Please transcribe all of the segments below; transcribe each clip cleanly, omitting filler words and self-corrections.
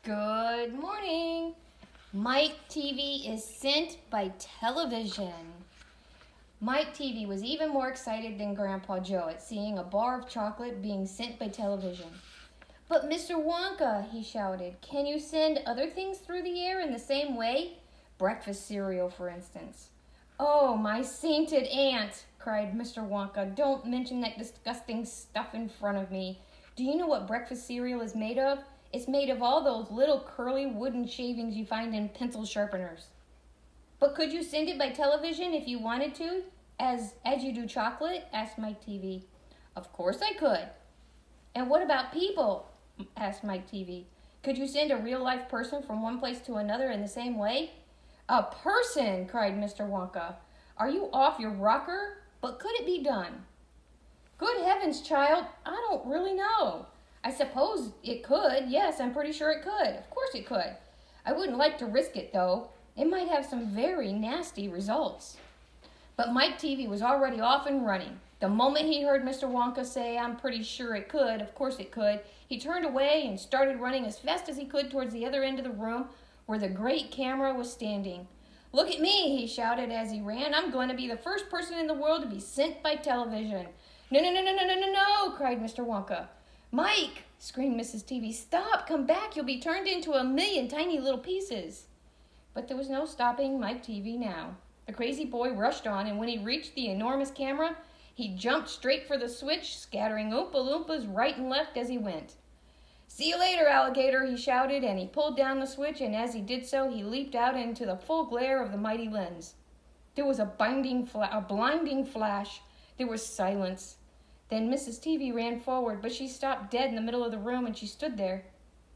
Good morning. Mike TV is sent by television. Mike TV was even more excited than Grandpa Joe at seeing a bar of chocolate being sent by television. But Mr. Wonka, he shouted, can you send other things through the air in the same way? Breakfast cereal, for instance. Oh, my sainted aunt, cried Mr. Wonka. Don't mention that disgusting stuff in front of me. Do you know what breakfast cereal is made of? It's made of all those little curly wooden shavings you find in pencil sharpeners. But could you send it by television if you wanted to, as you do chocolate? Asked Mike TV. Of course I could. And what about people? Asked Mike TV. Could you send a real-life person from one place to another in the same way? A person, cried Mr. Wonka. Are you off your rocker? But could it be done? Good heavens, child, I don't really know. I suppose it could. Yes, I'm pretty sure it could. Of course it could. I wouldn't like to risk it, though. It might have some very nasty results. But Mike TV was already off and running. The moment he heard Mr. Wonka say, I'm pretty sure it could, of course it could, he turned away and started running as fast as he could towards the other end of the room where the great camera was standing. Look at me, he shouted as he ran. I'm going to be the first person in the world to be sent by television. No, no, no, no, no, no, no, no, cried Mr. Wonka. Mike, screamed Mrs. TV, stop, come back, you'll be turned into a million tiny little pieces. But there was no stopping Mike TV now. The crazy boy rushed on, and when he reached the enormous camera, he jumped straight for the switch, scattering Oompa Loompas right and left as he went. See you later, alligator, he shouted, and he pulled down the switch, and as he did so, he leaped out into the full glare of the mighty lens. There was a blinding flash. There was silence. Then Mrs. TV ran forward, but she stopped dead in the middle of the room, and she stood there.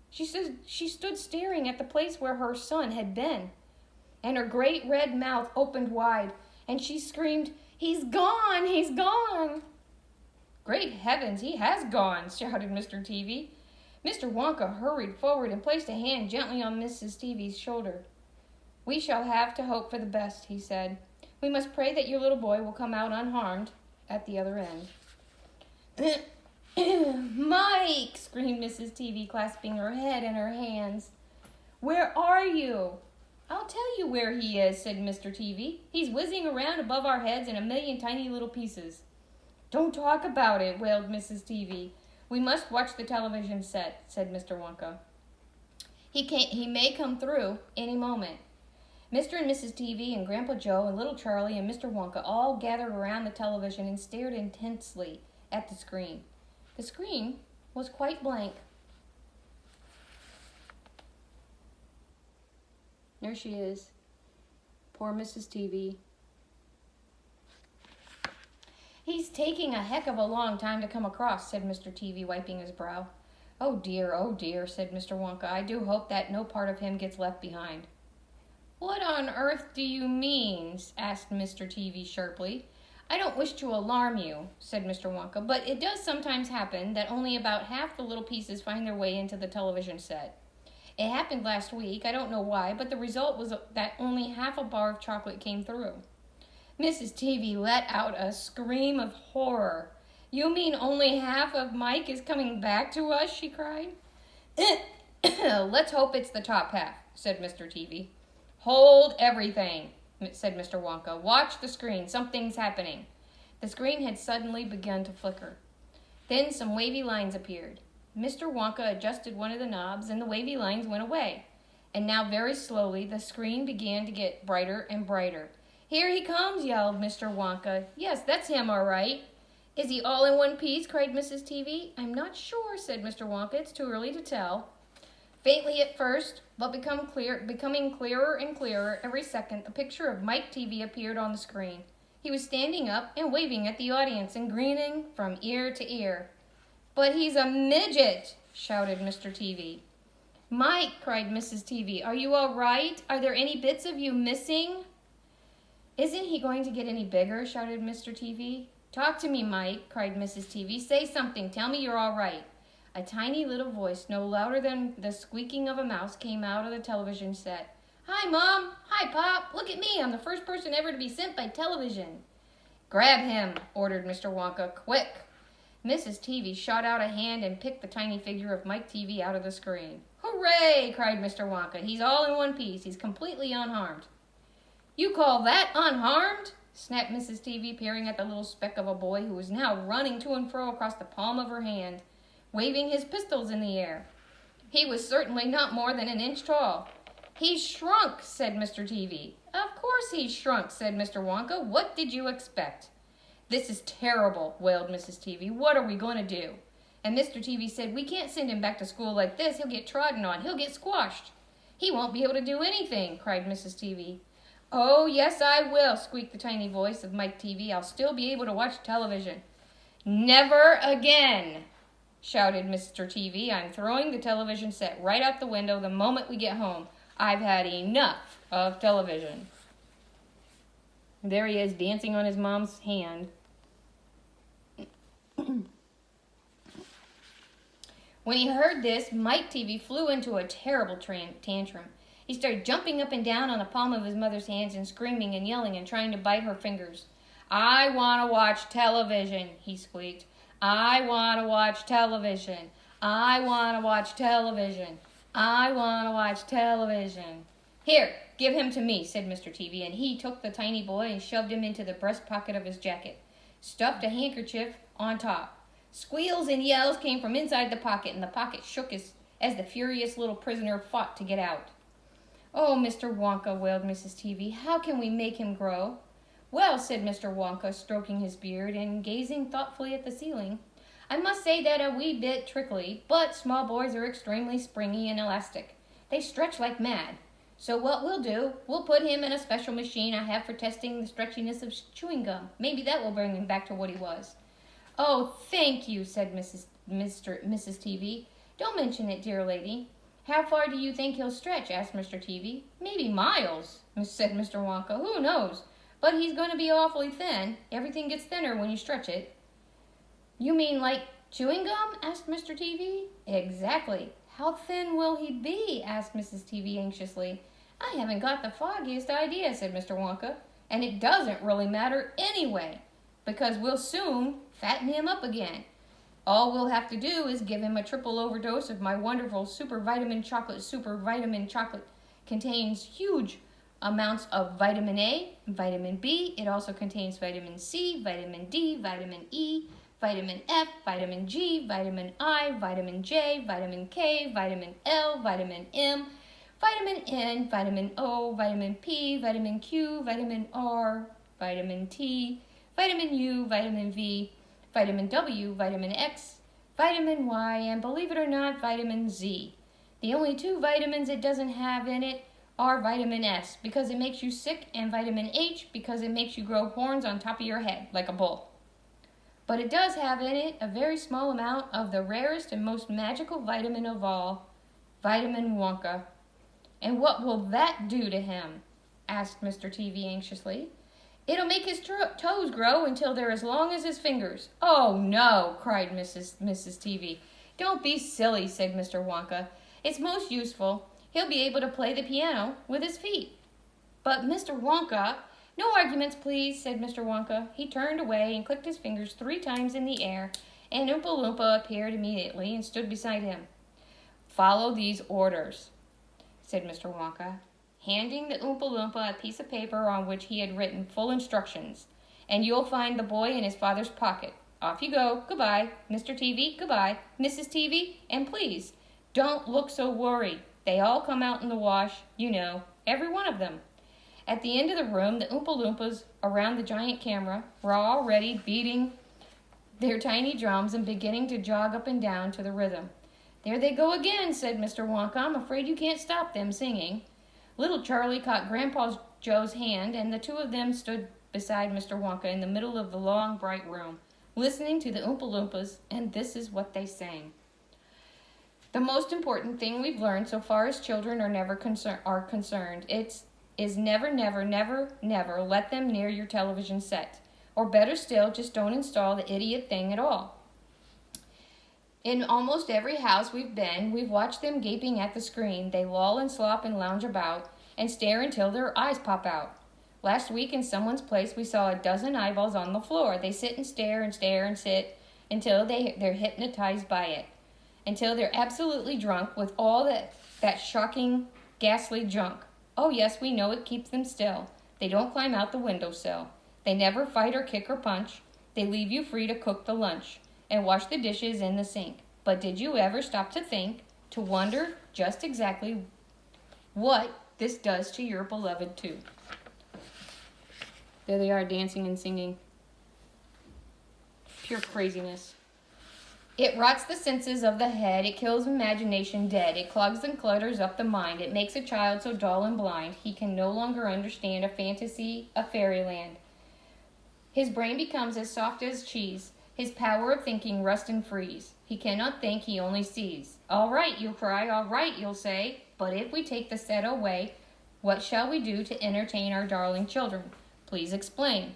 She stood staring at the place where her son had been, and her great red mouth opened wide, and she screamed, He's gone! He's gone! Great heavens, he has gone, shouted Mr. TV. Mr. Wonka hurried forward and placed a hand gently on Mrs. TV's shoulder. We shall have to hope for the best, he said. We must pray that your little boy will come out unharmed at the other end. Mike, screamed Mrs. TV, clasping her head in her hands. Where are you? I'll tell you where he is, said Mr. TV. He's whizzing around above our heads in a million tiny little pieces. Don't talk about it, wailed Mrs. TV. We must watch the television set, said Mr. Wonka. He may come through any moment. Mr. and Mrs. TV and Grandpa Joe and little Charlie and Mr. Wonka all gathered around the television and stared intensely at the screen. The screen was quite blank. There she is. Poor Mrs. TV. He's taking a heck of a long time to come across, said Mr. TV, wiping his brow. Oh dear, said Mr. Wonka. I do hope that no part of him gets left behind. What on earth do you mean? Asked Mr. TV sharply. I don't wish to alarm you, said Mr. Wonka, but it does sometimes happen that only about half the little pieces find their way into the television set. It happened last week, I don't know why, but the result was that only half a bar of chocolate came through. Mrs. TV let out a scream of horror. You mean only half of Mike is coming back to us, she cried. Let's hope it's the top half, said Mr. TV. Hold everything, said Mr. Wonka. Watch the screen. Something's happening. The screen had suddenly begun to flicker. Then some wavy lines appeared. Mr. Wonka adjusted one of the knobs, and the wavy lines went away. And now very slowly the screen began to get brighter and brighter. Here he comes, yelled Mr. Wonka. Yes, that's him, all right. Is he all in one piece? Cried Mrs. TV. I'm not sure, said Mr. Wonka. It's too early to tell. Faintly at first, but becoming clearer and clearer every second, the picture of Mike TV appeared on the screen. He was standing up and waving at the audience and grinning from ear to ear. But he's a midget, shouted Mr. TV. Mike, cried Mrs. TV, are you all right? Are there any bits of you missing? Isn't he going to get any bigger? Shouted Mr. TV. Talk to me, Mike, cried Mrs. TV. Say something. Tell me you're all right. A tiny little voice, no louder than the squeaking of a mouse, came out of the television set. Hi, Mom. Hi, Pop. Look at me. I'm the first person ever to be sent by television. Grab him, ordered Mr. Wonka. Quick. Mrs. TV shot out a hand and picked the tiny figure of Mike TV out of the screen. "Hooray!" cried Mr. Wonka. "He's all in one piece. He's completely unharmed." "You call that unharmed?" snapped Mrs. TV, peering at the little speck of a boy who was now running to and fro across the palm of her hand, waving his pistols in the air. He was certainly not more than an inch tall. "He's shrunk," said Mr. TV. "Of course he's shrunk," said Mr. Wonka. "What did you expect?" "This is terrible," wailed Mrs. TV. "What are we going to do?" And Mr. TV said, "We can't send him back to school like this. He'll get trodden on. He'll get squashed." "He won't be able to do anything," cried Mrs. TV. "Oh, yes, I will," squeaked the tiny voice of Mike TV. "I'll still be able to watch television." "Never again," shouted Mr. TV. "I'm throwing the television set right out the window the moment we get home. I've had enough of television." There he is, dancing on his mom's hand. When he heard this, Mike TV flew into a terrible tantrum. He started jumping up and down on the palm of his mother's hands and screaming and yelling and trying to bite her fingers. "I want to watch television," he squeaked. "I want to watch television. I want to watch television. I want to watch television." "Here, give him to me," said Mr. TV, and he took the tiny boy and shoved him into the breast pocket of his jacket, stuffed a handkerchief on top. Squeals and yells came from inside the pocket, and the pocket shook as the furious little prisoner fought to get out. "Oh, Mr. Wonka," wailed Mrs. TV, "how can we make him grow?" "Well," said Mr. Wonka, stroking his beard and gazing thoughtfully at the ceiling, "I must say that a wee bit trickly, but small boys are extremely springy and elastic. They stretch like mad. So what we'll do, we'll put him in a special machine I have for testing the stretchiness of chewing gum. Maybe that will bring him back to what he was." "Oh, thank you," said Mrs. TV. "Don't mention it, dear lady." "How far do you think he'll stretch?" asked Mr. TV. "Maybe miles," said Mr. Wonka. "Who knows? But he's going to be awfully thin. Everything gets thinner when you stretch it." "You mean like chewing gum?" asked Mr. TV. "Exactly. How thin will he be?" asked Mrs. TV anxiously. "I haven't got the foggiest idea," said Mr. Wonka. "And it doesn't really matter anyway, because we'll soon fatten him up again. All we'll have to do is give him a triple overdose of my wonderful super vitamin chocolate. Super vitamin chocolate contains huge amounts of vitamin A, vitamin B. It also contains vitamin C, vitamin D, vitamin E, vitamin F, vitamin G, vitamin I, vitamin J, vitamin K, vitamin L, vitamin M, vitamin N, vitamin O, vitamin P, vitamin Q, vitamin R, vitamin T, vitamin U, vitamin V, vitamin W, vitamin X, vitamin Y, and believe it or not, vitamin Z. The only two vitamins it doesn't have in it are vitamin S, because it makes you sick, and vitamin H, because it makes you grow horns on top of your head, like a bull. But it does have in it a very small amount of the rarest and most magical vitamin of all, vitamin Wonka. "And what will that do to him?" asked Mr. TV anxiously. "It'll make his toes grow until they're as long as his fingers." "Oh, no," cried Mrs. TV. "Don't be silly," said Mr. Wonka. "It's most useful. He'll be able to play the piano with his feet." "But, Mr. Wonka—" "No arguments, please," said Mr. Wonka. He turned away and clicked his fingers 3 times in the air, and Oompa Loompa appeared immediately and stood beside him. "Follow these orders," said Mr. Wonka, handing the Oompa Loompa a piece of paper on which he had written full instructions. "And you'll find the boy in his father's pocket. Off you go. Goodbye. Mr. TV, goodbye. Mrs. TV, and please, don't look so worried. They all come out in the wash, you know, every one of them." At the end of the room, the Oompa Loompas around the giant camera were already beating their tiny drums and beginning to jog up and down to the rhythm. "There they go again," said Mr. Wonka. "I'm afraid you can't stop them singing." Little Charlie caught Grandpa Joe's hand, and the two of them stood beside Mr. Wonka in the middle of the long, bright room, listening to the Oompa Loompas, and this is what they sang. "The most important thing we've learned so far as children are concerned, is never, never, never, never let them near your television set. Or better still, just don't install the idiot thing at all. In almost every house we've been, we've watched them gaping at the screen. They loll and slop and lounge about and stare until their eyes pop out. Last week in someone's place, we saw a dozen eyeballs on the floor. They sit and stare and stare and sit. until they're hypnotized by it, until they're absolutely drunk with all that shocking, ghastly junk. Oh yes, we know it keeps them still. They don't climb out the windowsill. They never fight or kick or punch. They leave you free to cook the lunch and wash the dishes in the sink. But did you ever stop to think, to wonder just exactly what this does to your beloved too? There they are, dancing and singing. Pure craziness. It rots the senses of the head. It kills imagination dead. It clogs and clutters up the mind. It makes a child so dull and blind he can no longer understand a fantasy, a fairyland. His brain becomes as soft as cheese. His power of thinking rust and freeze. He cannot think, he only sees. All right, you'll cry, all right, you'll say. But if we take the set away, what shall we do to entertain our darling children? Please explain.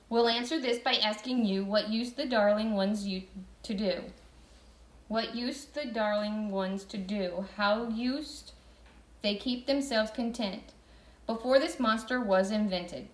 We'll answer this by asking you what used the darling ones to do. What used the darling ones to do? How used they keep themselves content before this monster was invented?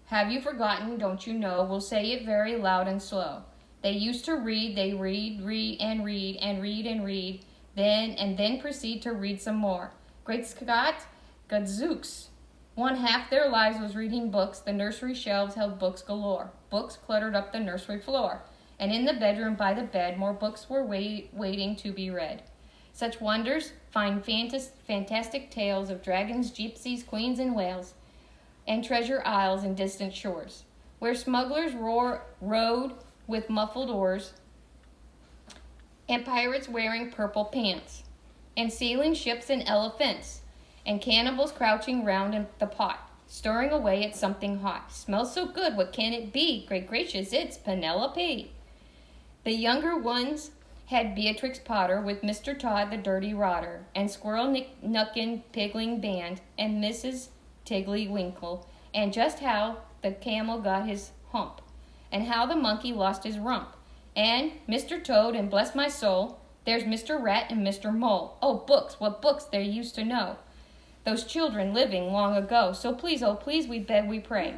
Have you forgotten, don't you know? We'll say it very loud and slow. They used to read, they read and read and read and read, then proceed to read some more. Great Scott, gadzooks. One half their lives was reading books. The nursery shelves held books galore. Books cluttered up the nursery floor. And in the bedroom by the bed, more books were waiting to be read. Such wonders, fine fantastic tales of dragons, gypsies, queens, and whales, and treasure isles and distant shores, where smugglers rowed with muffled oars, and pirates wearing purple pants, and sailing ships and elephants, and cannibals crouching round in the pot, stirring away at something hot. Smells so good, what can it be? Great gracious, it's Penelope. The younger ones had Beatrix Potter with Mr. Todd the dirty rotter, and Squirrel Nuckin Pigling Band, and Mrs. Tiggly Winkle, and just how the camel got his hump, and how the monkey lost his rump, and Mr. Toad, and bless my soul, there's Mr. Rat and Mr. Mole. Oh, books, what books they used to know, those children living long ago. So please, oh please, we beg, we pray,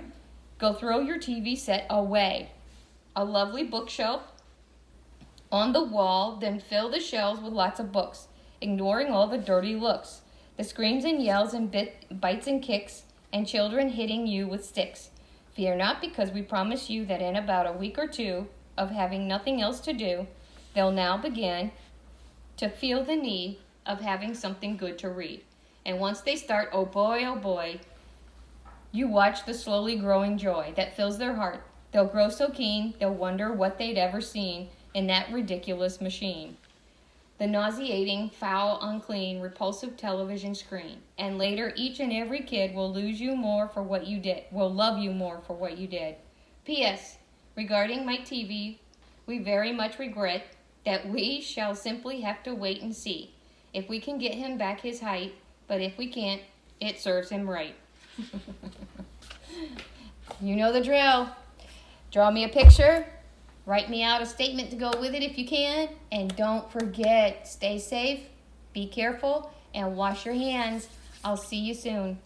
go throw your TV set away. A lovely bookshelf on the wall, then fill the shelves with lots of books, ignoring all the dirty looks, the screams and yells and bites and kicks, and children hitting you with sticks. Fear not, because we promise you that in about a week or two of having nothing else to do, they'll now begin to feel the need of having something good to read. And once they start, oh boy, you watch the slowly growing joy that fills their heart. They'll grow so keen, they'll wonder what they'd ever seen in that ridiculous machine. The nauseating, foul, unclean, repulsive television screen. And later, each and every kid will love you more for what you did. P.S. Regarding Mike TV, we very much regret that we shall simply have to wait and see if we can get him back his height, but if we can't, it serves him right. You know the drill. Draw me a picture. Write me out a statement to go with it if you can. And don't forget, stay safe, be careful, and wash your hands. I'll see you soon.